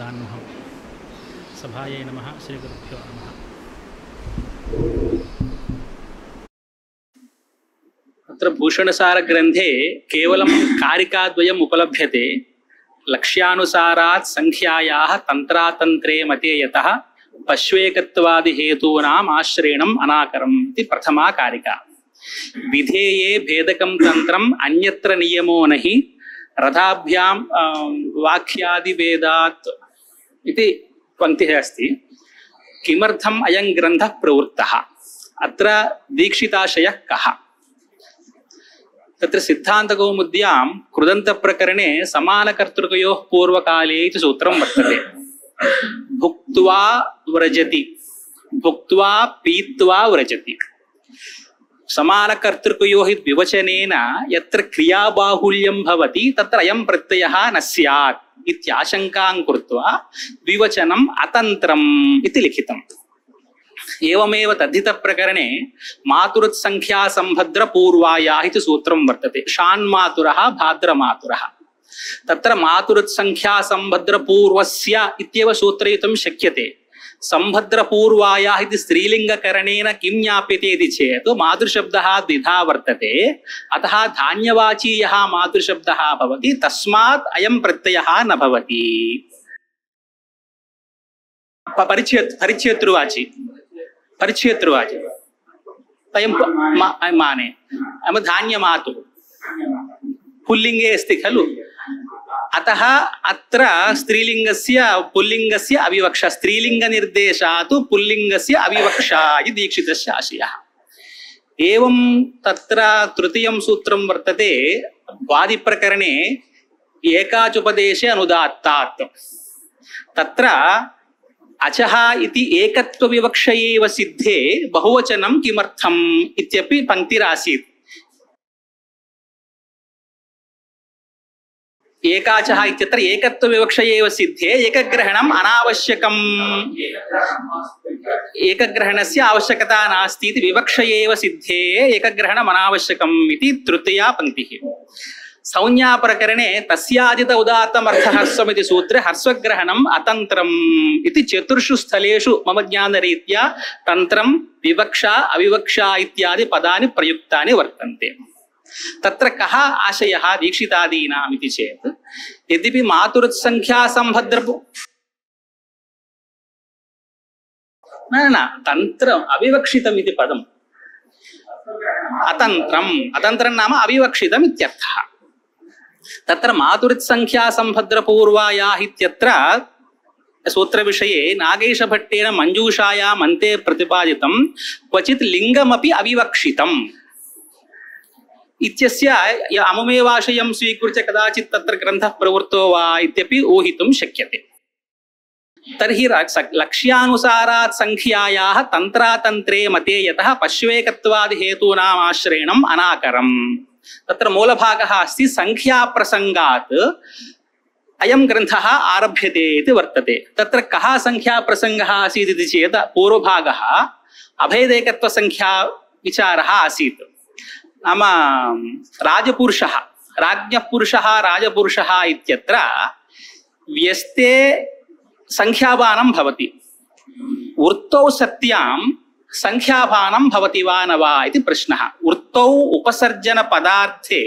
तान्महं सभायै नमः श्रीगुरुभ्यो नमः। अत्र भूषणसारग्रन्थे केवलं कारिकाद्वयम् उपलभ्यते। लक्ष्यानुसारात् संख्यायाः तन्त्रातन्त्रे मते यतः पश्वेकत्वादिहेतूनाम् आश्रयणम् अनाकरम् इति प्रथमा कारिका। विधेये भेदकं तन्त्रम् अन्यत्र नियमो नहि रथाभ्यां वाक्यादिभेदात् इति पंक्तिः अस्ति। किमर्थम् अयं ग्रन्थः प्रवृत्तः? अत्र दीक्षिताशयः कः? तत्र सिद्धान्तकौमुद्यां कृदन्तप्रकरणे समानकर्तृकयोः पूर्वकाले इति सूत्रं वर्तते। भुक्त्वा व्रजति, भुक्त्वा पीत्वा व्रजति। समानकर्तृकयोः विवचनेन यत्र क्रियाबाहुल्यं भवति तत्र अयं प्रत्ययः न स्यात् इत्याशङ्कां कृत्वा द्विवचनम् अतन्त्रम् इति लिखितम्। एवमेव तद्धितप्रकरणे मातुरुत्सङ्ख्यासम्भद्रपूर्वायाः इति सूत्रं वर्तते। शान्मातुरः भाद्रमातुरः। तत्र मातुरुत्सङ्ख्यासम्भद्रपूर्वस्य इत्येव सूत्रयितुं शक्यते। सम्भद्रपूर्वायाः इति स्त्रीलिङ्गकरणेन किं ज्ञाप्यते इति चेत् मातृशब्दः द्विधा वर्तते। अतः धान्यवाची यः मातृशब्दः भवति तस्मात् अयं प्रत्ययः न भवति। परिच्छेतृवाची परिच्छेतृवाची अयं माने धान्यमातु पुल्लिङ्गे अस्ति खलु। अतः अत्र स्त्रीलिङ्गस्य पुल्लिङ्गस्य अविवक्षा, स्त्रीलिङ्गनिर्देशात् पुल्लिङ्गस्य अविवक्षा इति दीक्षितस्य आशयः। एवं तत्र तृतीयं सूत्रं वर्तते वादिप्रकरणे एकाचुपदेशे अनुदात्तात्। तत्र अचः इति एकत्वविवक्षा एव सिद्धे बहुवचनं किमर्थम् इत्यपि पङ्क्तिरासीत्। एकाचः इत्यत्र एकत्वविवक्षा एव सिद्धे एकग्रहणम् अनावश्यकम्, एकग्रहणस्य आवश्यकता नास्ति इति विवक्षा एव सिद्धे एकग्रहणम् अनावश्यकम् इति तृतीया पङ्क्तिः। संज्ञाप्रकरणे तस्यादित उदात्तमर्थहर्स्वम् इति सूत्रे हर्स्वग्रहणम् अतन्त्रम् इति चतुर्षु स्थलेषु मम ज्ञानरीत्या तन्त्रं विवक्षा अविवक्षा इत्यादि पदानि प्रयुक्तानि वर्तन्ते। तत्र कः आशयः दीक्षितादीनाम् इति चेत् यद्यपि मातुरुत्सङ्ख्यासम्भद्र न तन्त्रम् अविवक्षितम् इति पदम् अतन्त्रम्, अतन्त्रं नाम अविवक्षितम् इत्यर्थः। तत्र मातुरुत्सङ्ख्यासम्भद्रपूर्वायाः इत्यत्र सूत्रविषये नागेशभट्टेन मञ्जूषायाम् अन्ते प्रतिपादितं क्वचित् लिङ्गमपि अविवक्षितम् इत्यस्य अमुमेवाशयं स्वीकृत्य कदाचित् तत्र ग्रन्थः प्रवृत्तो वा इत्यपि ऊहितुं शक्यते। तर्हि लक्ष्यानुसारात् संख्यायाः तन्त्रातन्त्रे मते यतः पश्वेकत्वादिहेतूनाम् आश्रयणम् अनाकरम्। तत्र मूलभागः अस्ति संख्याप्रसङ्गात् अयं ग्रन्थः आरभ्यते इति वर्तते। तत्र कः संख्याप्रसङ्गः आसीत् इति चेत् पूर्वभागः अभेदेकत्वसंख्या विचारः आसीत्। नाम राजपुरुषः, राज्ञः पुरुषः राजपुरुषः इत्यत्र व्यस्ते संख्याभानं भवति, वृत्तौ सत्यां संख्याभानं भवति वा न वा इति प्रश्नः। वृत्तौ उपसर्जनपदार्थे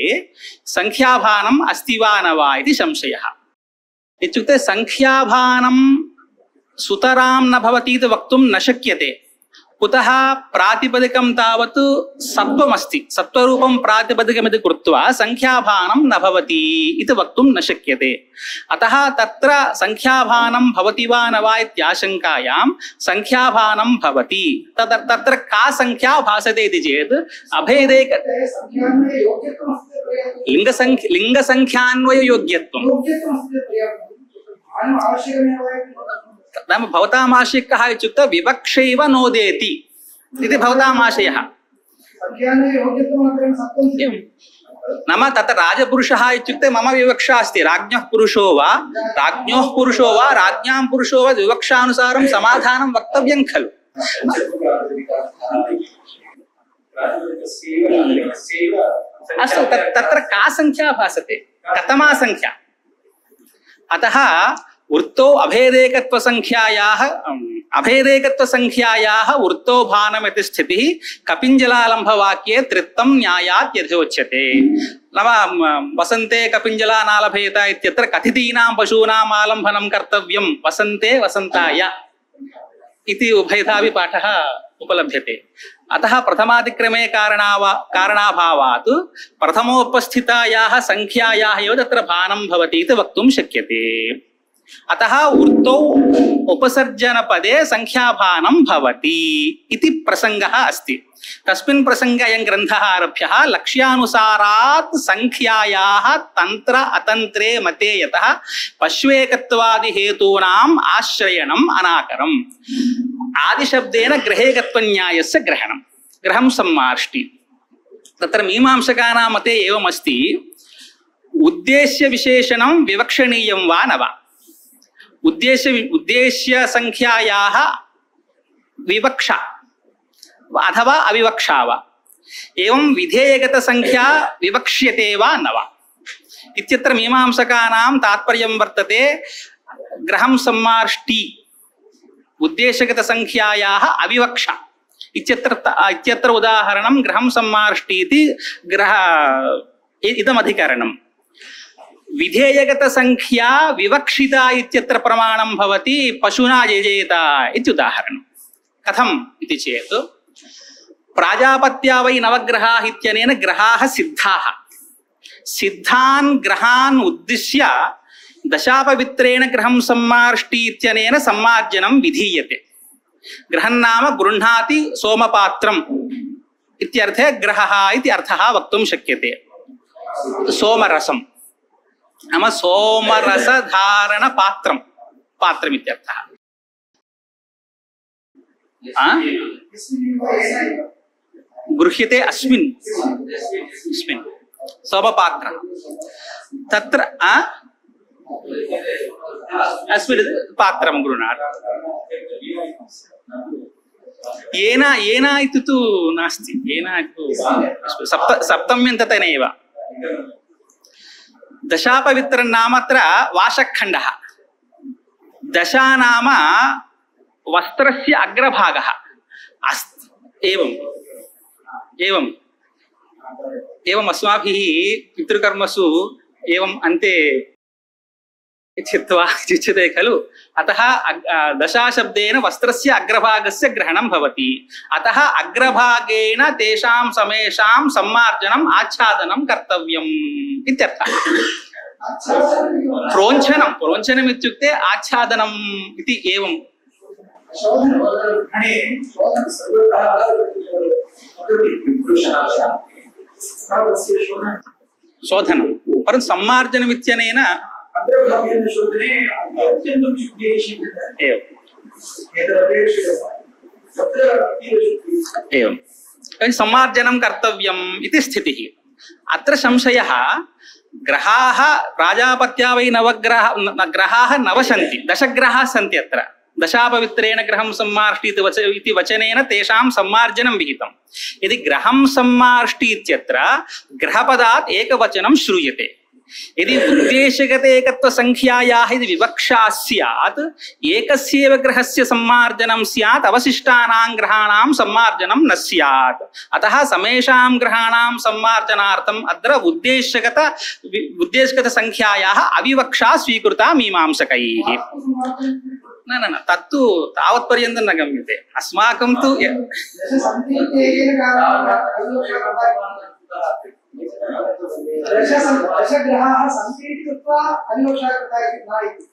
संख्याभानम् अस्ति वा न वा इति संशयः। इत्युक्ते संख्याभानं सुतरां न भवति इति वक्तुं न शक्यते। कुतः? प्रातिपदिकं तावत् सत्त्वमस्ति, सत्त्वरूपं प्रातिपदिकमिति कृत्वा संख्याभानं न भवति इति वक्तुं न शक्यते। अतः तत्र संख्याभानं भवति वा न वा इत्याशङ्कायां संख्याभानं भवति। तत्र का संख्या भासते इति चेत् अभेदेक लिङ्गसङ्ख्यान्वययोग्यत्वं नाम भवतामाशयः कः इत्युक्ते विवक्षैव नोदेति इति भवतामाशयः। नाम तत्र राजपुरुषः इत्युक्ते मम विवक्षा अस्ति, राज्ञः पुरुषो वा राज्ञोः पुरुषो वा राज्ञां पुरुषो वा विवक्षानुसारं समाधानं वक्तव्यं खलु। अस्तु, तत्र का संख्या भासते, कथमा संख्या? अतः वृत्तो अभेदेकत्वसंख्यायाः वृत्तो भानमिति स्थितिः कपिञ्जलालम्भवाक्ये त्रित्वं न्यायात् यथोच्यते। नाम वसन्ते कपिञ्जलानालभेत इत्यत्र कथितीनां पशूनाम् आलम्भनं कर्तव्यं वसन्ते वसन्ताय इति उभयथापि पाठः उपलभ्यते। अतः प्रथमादिक्रमे कारणाभावात् प्रथमोपस्थितायाः संख्यायाः एव तत्र भानं भवति इति वक्तुं शक्यते। अतः वृत्तौ उपसर्जनपदे संख्याभानं भवति इति प्रसङ्गः अस्ति। तस्मिन् प्रसङ्गे अयं ग्रन्थः आरभ्यः लक्ष्यानुसारात् संख्यायाः तन्त्र अतन्त्रे मते यतः पश्वेकत्वादि हेतूनाम् आश्रयणम् अनाकरम्। आदिशब्देन ग्रहेकत्वन्यायस्य ग्रहणं ग्रहं सम्मार्ष्टि। तत्र मीमांसकानां मते एवमस्ति, उद्देश्य विशेषणं विवक्षणीयं वा न वा। उद्देश्य संख्यायाः विवक्षा अथवा अविवक्षा वा, एवं विधेयगत संख्या विवक्ष्यते वा न वा इत्यत्र मीमांसकानां तात्पर्यं वर्तते ग्रहं सम्मार्ष्टि उद्देश्यगत संख्यायाः अविवक्षा इत्यत्र उदाहरणं ग्रहं सम्मार्ष्टि इति इदमधिकरणम्। विधेयगत संख्या विवक्षिता इत्यत्र प्रमाणं भवति पशुना यजेत इत्युदाहरणम्। कथम् इति चेत् प्राजापत्या वै नवग्रहाः इत्यनेन ग्रहाः सिद्धाः। सिद्धान् ग्रहान् उद्दिश्य दशापवित्रेण ग्रहं सम्मार्ष्टि इत्यनेन सम्मार्जनं विधीयते। ग्रहन्नाम गृह्णाति सोमपात्रम् इत्यर्थे ग्रहः इति अर्थः वक्तुं शक्यते। सोमरसं नाम सोमरसधारण पात्रमित्यर्थः। गृह्यते अस्मिन् सोमपात्रं तत्र अस्मिन् पात्रं गृह्णाति। येन इति तु नास्ति, येन सप्तम्यन्ततनैव। दशापवित्रं नाम अत्र वाशखण्डः। दशा नाम वस्त्रस्य अग्रभागः अस्ति। एवम् अस्माभिः पितृकर्मसु एवम् अन्ते चित्वा चिच्यते खलु। अतः दशाशब्देन वस्त्रस्य अग्रभागस्य ग्रहणं भवति। अतः अग्रभागेन तेषां समेषां सम्मार्जनम् आच्छादनं कर्तव्यम् इत्यर्थः। प्रोञ्छनम् इत्युक्ते आच्छादनम् इति एवं। शोधनं परन्तु सम्मार्जनम् इत्यनेन एवं सम्मार्जनं कर्तव्यम् इति स्थितिः। अत्र संशयः, ग्रहाः प्राजापत्या वै ग्रहाः नव सन्ति, दशग्रहाः सन्ति। अत्र दशापवित्रेण ग्रहं सम्मार्ष्टि इति वचनेन तेषां सम्मार्जनं विहितं। यदि ग्रहं सम्मार्ष्टि इत्यत्र ग्रहपदात् एकवचनं श्रूयते। यदि उद्देश्यगते एकत्वसंख्यायाः यदि विवक्षा स्यात् एकस्यैव ग्रहस्य सम्मार्जनं स्यात्, अवशिष्टानां ग्रहाणां सम्मार्जनं न स्यात्। अतः समेषां ग्रहाणां सम्मार्जनार्थम् अत्र उद्देश्यगत संख्यायाः अविवक्षा स्वीकृता मीमांसकैः। न तत्तु तावत्पर्यन्तं न गम्यते। अस्माकं तु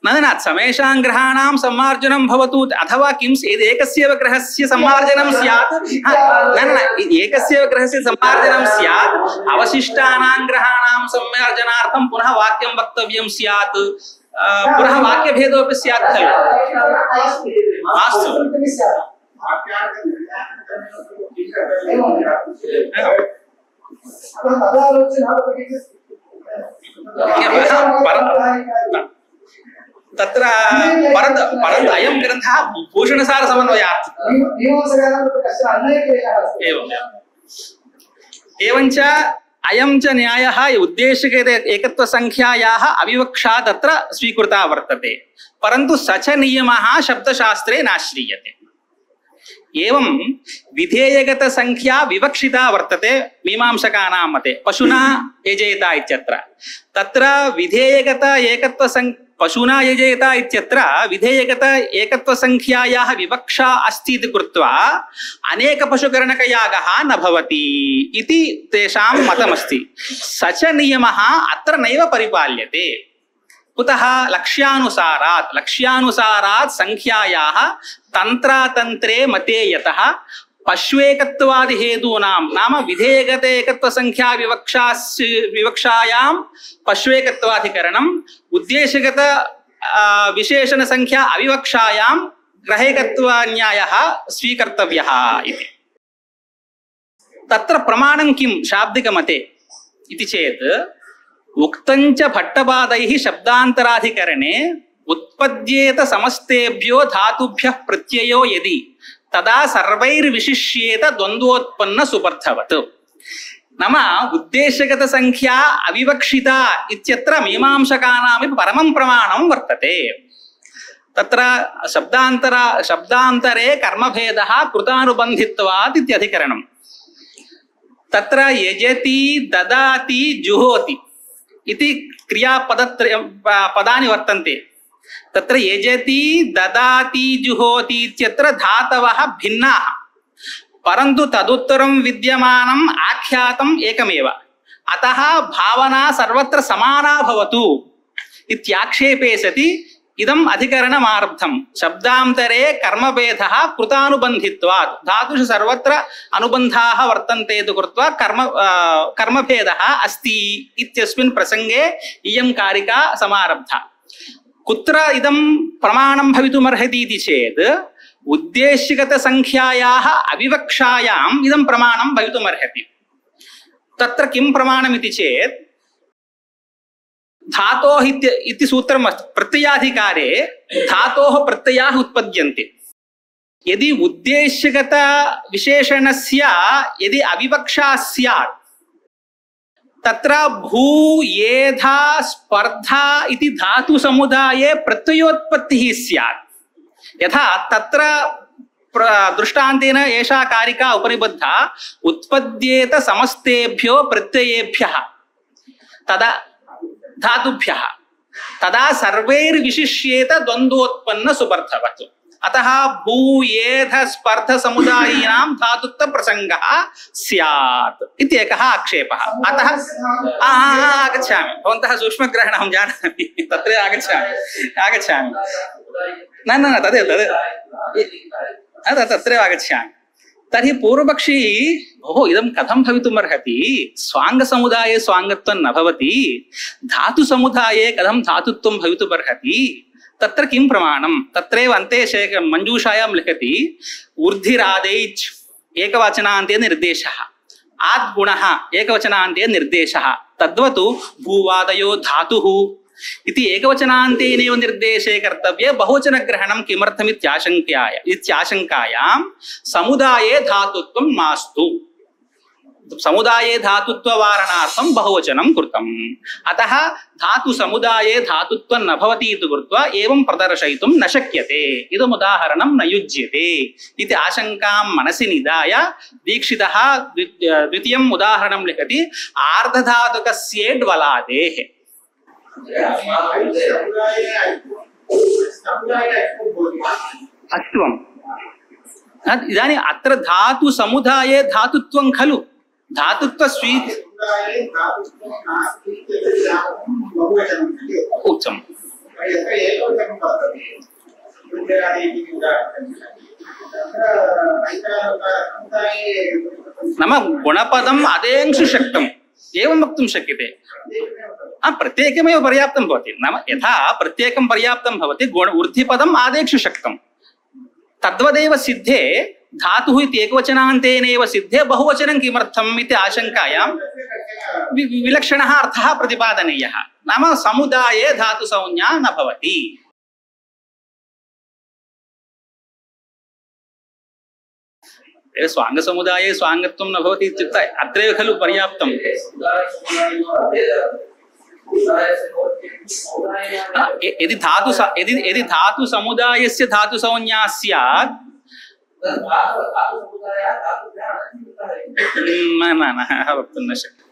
न समेषां ग्रहाणां सम्मार्जनं भवतु, अथवा किं एकस्यैव ग्रहस्य सम्मार्जनं स्यात्। एकस्यैव ग्रहस्य सम्मार्जनं स्यात्, अवशिष्टानां ग्रहाणां सम्मार्जनार्थं पुनः वाक्यं वक्तव्यं स्यात्। पुनः वाक्यभेदोऽपि स्यात् खलु। तत्र परन्तु अयं ग्रन्थः भूषणसारसमन्वयात्। एवञ्च अयं च न्यायः उद्देशिक एकत्वसङ्ख्यायाः अविवक्षा तत्र स्वीकृता वर्तते, परन्तु स च नियमः शब्दशास्त्रे नाश्रीयते। एवं विधेयगतसङ्ख्या विवक्षिता वर्तते मीमांसकानां मते पशुना यजेत इत्यत्र। तत्र विधेयगत पशुना यजेत इत्यत्र विधेयगत एकत्वसङ्ख्यायाः विवक्षा अस्ति इति कृत्वा अनेकपशुकरणकयागः न भवति इति तेषां मतमस्ति। स च नियमः अत्र नैव परिपाल्यते। कुतः? लक्ष्यानुसारात् संख्यायाः तन्त्रातन्त्रे मते यतः पश्वेकत्वादि हेतूनां नाम विधेयगते एकत्वसंख्या विवक्षायां पश्वेकत्वाधिकरणम् उद्देशगत विशेषण संख्या अविवक्षायां ग्रहेकत्वन्यायः स्वीकर्तव्यः इति। तत्र प्रमाणं किं शाब्दिकमते इति चेत् उक्तञ्च भट्टपादैः शब्दान्तराधिकरणे उत्पद्येत समस्तेभ्यो धातुभ्यः प्रत्ययो यदि तदा सर्वैर्विशिष्येत द्वन्द्वोत्पन्न सुपर्थवत्। नाम उद्देशगत संख्या अविवक्षिता इत्यत्र मीमांसकानामपि परमं प्रमाणं वर्तते। तत्र शब्दान्तरे कर्मभेदः कृतानुबन्धित्वात् इत्यधिकरणम्। तत्र यजति ददाति जुहोति इति पदानि वर्तन्ते। तत्र यजति ददाति जुहोति इत्यत्र धातवः भिन्नाः, परन्तु तदुत्तरं विद्यमानम् आख्यातम् एकमेव। अतः भावना सर्वत्र समाना भवतु इत्याक्षेपे सति इदम् अधिकरणम् आरब्धम्। शब्दान्तरे कर्मभेदः कृतानुबन्धित्वात्, धातुषु सर्वत्र अनुबन्धाः वर्तन्ते इति कृत्वा कर्मभेदः अस्ति इत्यस्मिन् प्रसङ्गे इयं कारिका समारब्धा। कुत्र इदं प्रमाणं भवितुमर्हति इति चेत् उद्देश्यगतसङ्ख्यायाः अविवक्षायाम् इदं प्रमाणं भवितुमर्हति। तत्र किं प्रमाणमिति चेत् धातोः इति सूत्रमस्ति। प्रत्ययाधिकारे धातोः प्रत्ययाः उत्पद्यन्ते। यदि उद्देश्यगत विशेषणस्य यदि अविवक्षा स्यात् तत्र भू येधा स्पर्धा इति धातु समुदाये प्रत्ययोत्पत्तिः स्यात्। यथा तत्र दृष्टान्तेन एषा कारिका उपनिबद्धा उत्पद्येत समस्तेभ्यो प्रत्ययेभ्यः तदा धातुभ्यः तदा सर्वैर्विशिष्येत द्वन्द्वोत्पन्न सुपर्थवत्। अतः भूयेध स्पर्ध समुदायीनां धातुत्व प्रसंगः स्यात् इति एकः आक्षेपः। अतः आगच्छामि, भवन्तः सूक्ष्मग्रहणं जानामि, तत्र आगच्छामि न तदेव तत्रैव आगच्छामि। तर्हि पूर्वपक्षी ओहो इदं कथं भवितुमर्हति, स्वाङ्गसमुदाये स्वाङ्गत्वं न भवति, धातुसमुदाये कथं धातुत्वं भवितुमर्हति, तत्र किं प्रमाणं? तत्रैव अन्ते मञ्जूषायां लिखति ऊर्धिरादैच् एकवचनान्ते निर्देशः, आद्गुणः एकवचनान्ते निर्देशः, तद्वत् भूवादयो धातुः इति एकवचनान्तेनैव निर्देशे कर्तव्ये बहुवचनग्रहणं किमर्थमित्याशङ्कायां समुदाये धातुत्वं मास्तु। समुदाये धातुत्ववारणार्थं बहुवचनं कृतम्। अतः धातु समुदाये धातुत्वं न भवति इति कृत्वा एवं प्रदर्शयितुं न शक्यते, इदम् उदाहरणं न युज्यते इति आशङ्कां मनसि निधाय दीक्षितः द्वितीयम् उदाहरणं लिखति आर्धधातुकस्येड्वलादेः। अस्तुवम् इदानीम् अत्र धातु समुदाये धातुत्वं खलु, धातुत्व उच्चम् नाम गुणपदम् अदेंशु शक्तम् एवं वक्तुं शक्यते। प्रत्येकमेव पर्याप्तं भवति, नाम यथा प्रत्येकं पर्याप्तं भवति ऊर्ध्वपदम् आदेक्षु शक्तं, तद्वदेव सिद्धे धातुः इति एकवचनान्तेनैव सिद्धे बहुवचनं किमर्थम् इति आशङ्कायां विलक्षणः अर्थः प्रतिपादनीयः। नाम समुदाये धातुसंज्ञा न भवति। स्वाङ्गसमुदाये स्वाङ्गत्वं न भवति इत्युक्ते अत्रैव खलु पर्याप्तं। यदि धातु समुदायस्य धातु संज्ञा स्यात् न वक्तुं न शक्यते।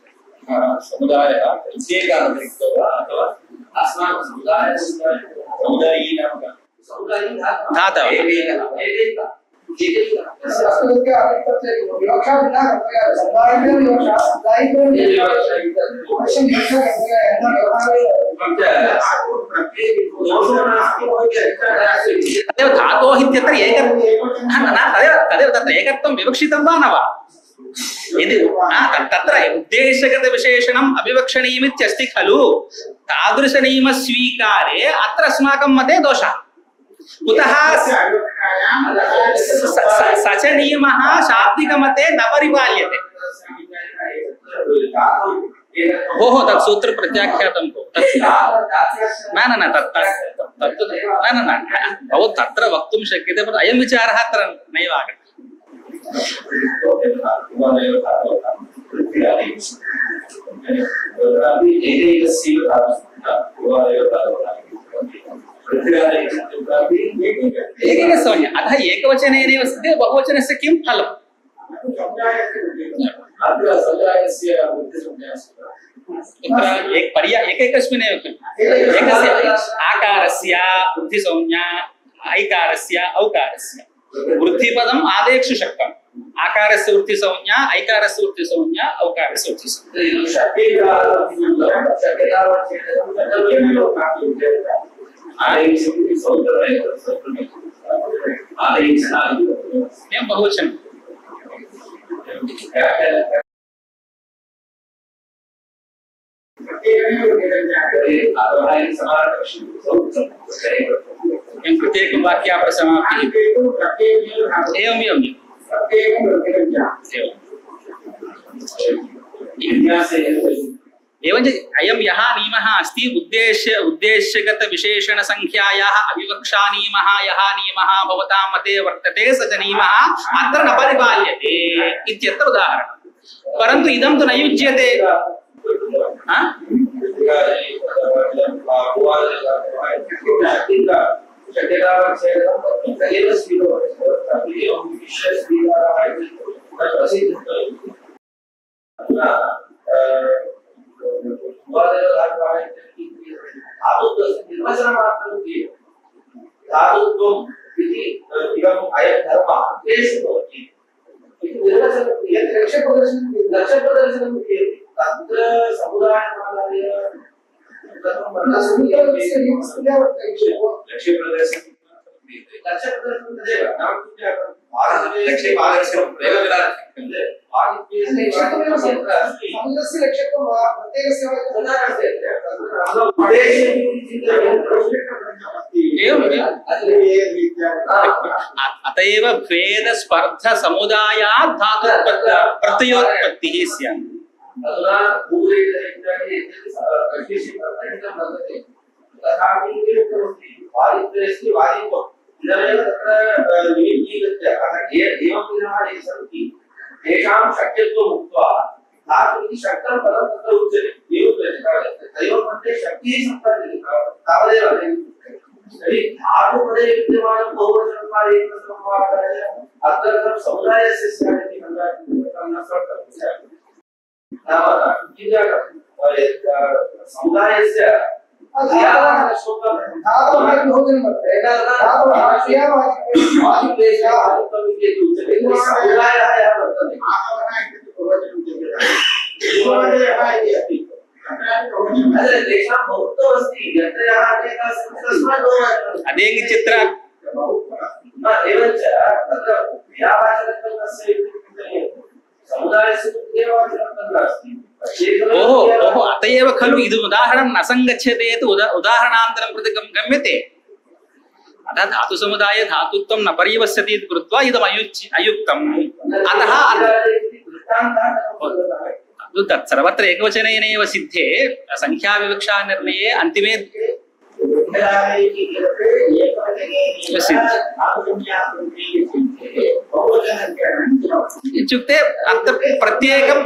धातोः इत्यत्र तदेव तत्र एकत्वं विवक्षितं वा न वा? यदि तत्र उद्देशगतविशेषणम् अविवक्षणीयमित्यस्ति खलु, तादृशनियमस्वीकारे अत्र अस्माकं मते दोषः। कुतः? स च नियमः शाब्दिकमते न परिपाल्यते। भोः तत् सूत्र प्रत्याख्यातं भो न भवतु तत्र वक्तुं शक्यते, परन्तु अयं विचारः अत्र नैव आगतः। एकैकसंज्ञा अतः एकवचनेनैव सिद्धे, बहुवचनस्य किं फलम्? एकैकस्मिन्नेव एकस्य आकारस्य वृद्धिसंज्ञा, ऐकारस्य औकारस्य। वृद्धिपदम् आदेक्षु शक्तम्, आकारस्य वृद्धिसंज्ञा, ऐकारस्य वृद्धिसंज्ञा, औकारस्य वृद्धिसंज्ञा। बहुवचन प्रत्येक वाक्यापसमाप्तिः एवं एवञ्च अयं यः नियमः अस्ति उद्देश्यगत विशेषण संख्यायाः अविवक्षा नियमः यः नियमः भवतां मते वर्तते स च नियमः अत्र न परिपाल्यते इत्यत्र उदाहरणं। परन्तु इदं तु न युज्यते। अतएव भेद स्पर्ध समुदायात् धातु प्रत्ययोत्पत्तिः स्यात्। अनेक चित्र ओहो अतएव खलु इदु उदाहरणं न संगच्छते इति उदाहरणान्तरं प्रति गम्यते। अतः धातु समुदाये धातुत्वं न पर्यवस्यति इति कृत्वा इदम् अयुक्तम्। अतः तत् सर्वत्र एकवचनेनैव सिद्धे संख्या विवक्षा निर्णये अन्तिमे इत्युक्ते अत्र प्रत्येकं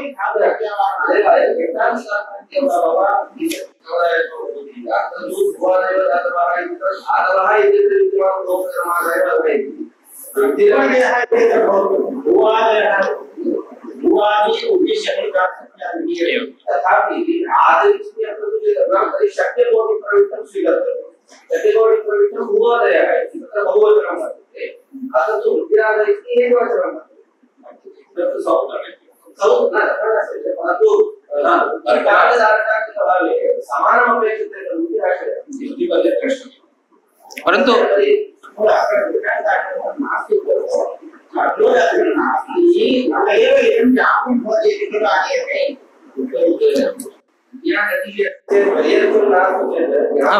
परंतु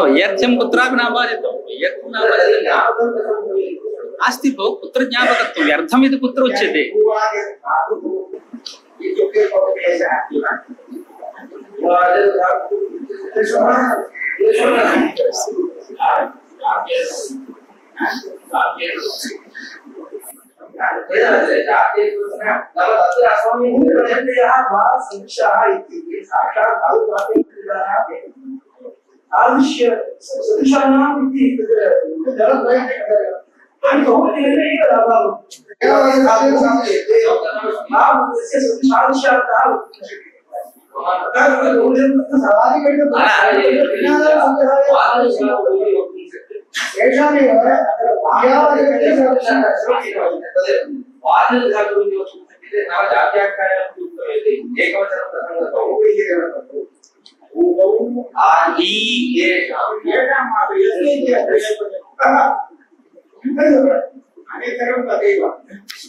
वैयर्थ्यं कुत्रापि न बाधितं अस्ति भो कुत्र ज्ञापकत्वं व्यर्थम् इति कुत्र उच्यते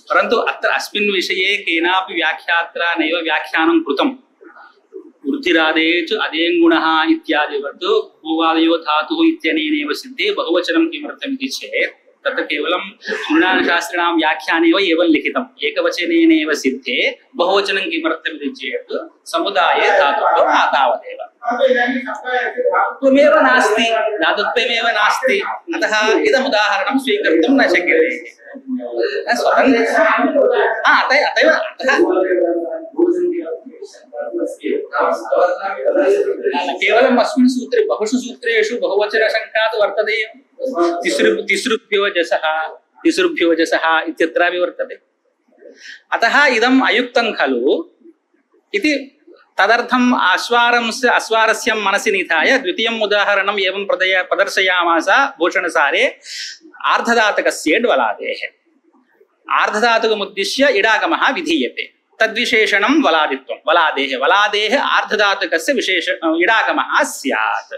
परंतु अत्र अस्मिन् विषये केनापि व्याख्यात्रा नैव व्याख्यानं कृतम् वृद्धिरादे च अदेङ्गुणः इत्यादिवत् भूवादयो धातुः इत्यनेनैव सिद्धे बहुवचनं किमर्थमिति चेत् तत्र केवलं सुज्ञानशास्त्रिणां व्याख्याने एवं लिखितम् एकवचनेनैव सिद्धे बहुवचनं किमर्थमिति चेत् समुदाये धातुः तावदेव धातुत्वमेव नास्ति धातुत्वमेव नास्ति अतः इदम् उदाहरणं स्वीकर्तुं न शक्यते अतएव केवलम् अस्मिन् सूत्रे बहुषु सूत्रेषु बहुवचनशङ्का तु वर्तते तिसृभ्यो जसः इत्यत्रापि वर्तते अतः इदम् अयुक्तं खलु इति तदर्थम् आस्वारस्य मनसि निधाय द्वितीयम् उदाहरणम् एवं प्रदर्शयामास भूषणसारे आर्धधातुकस्य वलादेः आर्धधातुकमुद्दिश्य इडागमः विधीयते तद्विशेषणं वलादित्वं वलादेः आर्धधातुकस्य विशेष इडागमः स्यात्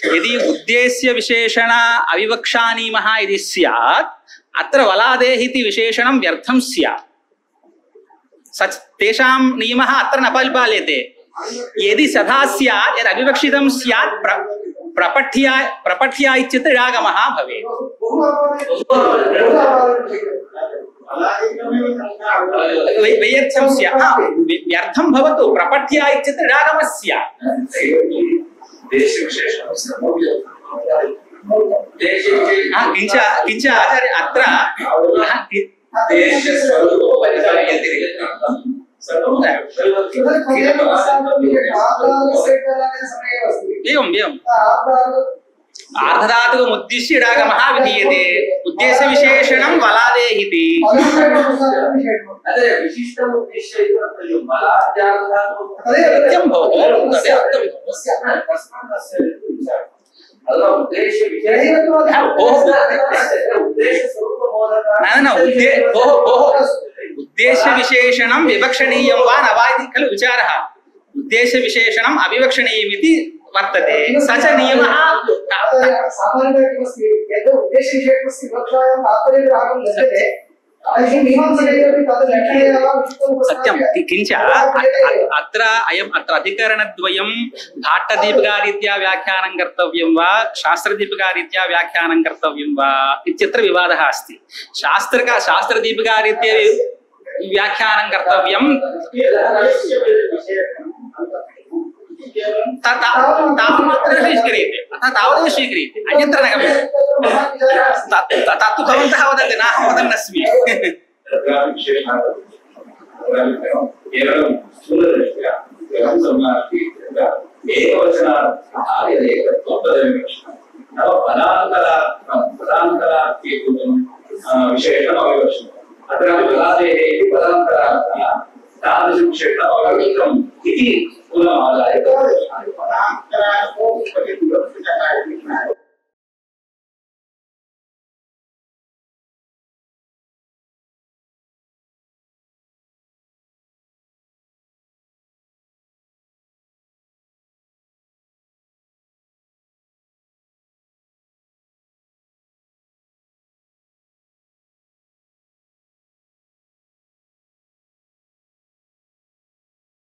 यदि उद्देश्य विशेषण अविवक्षानीमः इति स्यात् अत्र वलादेः इति विशेषणं व्यर्थं स्यात् सच तेषां नियमः अत्र न परिपाल्यते यदि सदा स्यात् यद् अविवक्षितं स्यात् प्रपठ्या इत्यत्र इडागमः भवेत् वैयर्थ्यं स्यात् व्यर्थं भवतु प्रपठ्या इत्यत्र इडागमः स्यात् किञ्च आचार्य अत्र एवं आर्धधातुकमुद्दिश्य इडागमः विधीयते उद्देश्य विशेषणं वलादेः इति उद्देश्य विशेषणं विवक्षणीयं वा न वा इति खलु विचारः उद्देश्य विशेषणम् अविवक्षणीयमिति वर्तते स च नियमः सत्यं किञ्च अत्र अधिकरणद्वयं भाट्टदीपिकारीत्या व्याख्यानं कर्तव्यं वा शास्त्रदीपिकारीत्या व्याख्यानं कर्तव्यं वा इत्यत्र विवादः अस्ति शास्त्रदीपिकारीत्या व्याख्यानं कर्तव्यं तावन्मात्रं निष्क्रियते अतः तावदेव स्वीक्रियते, अन्यत्र न गम्यते। तत्तु भवन्तः वदन्ति, नाहं वदन्नस्मि। केवलं स्थूलदृष्ट्या विशेषणम् अविवक्षितम्। अत्र बलादेः इति पदान्तरार्थः तादृशं विशेषणम् अविवक्षितम् इति पुनः आदाय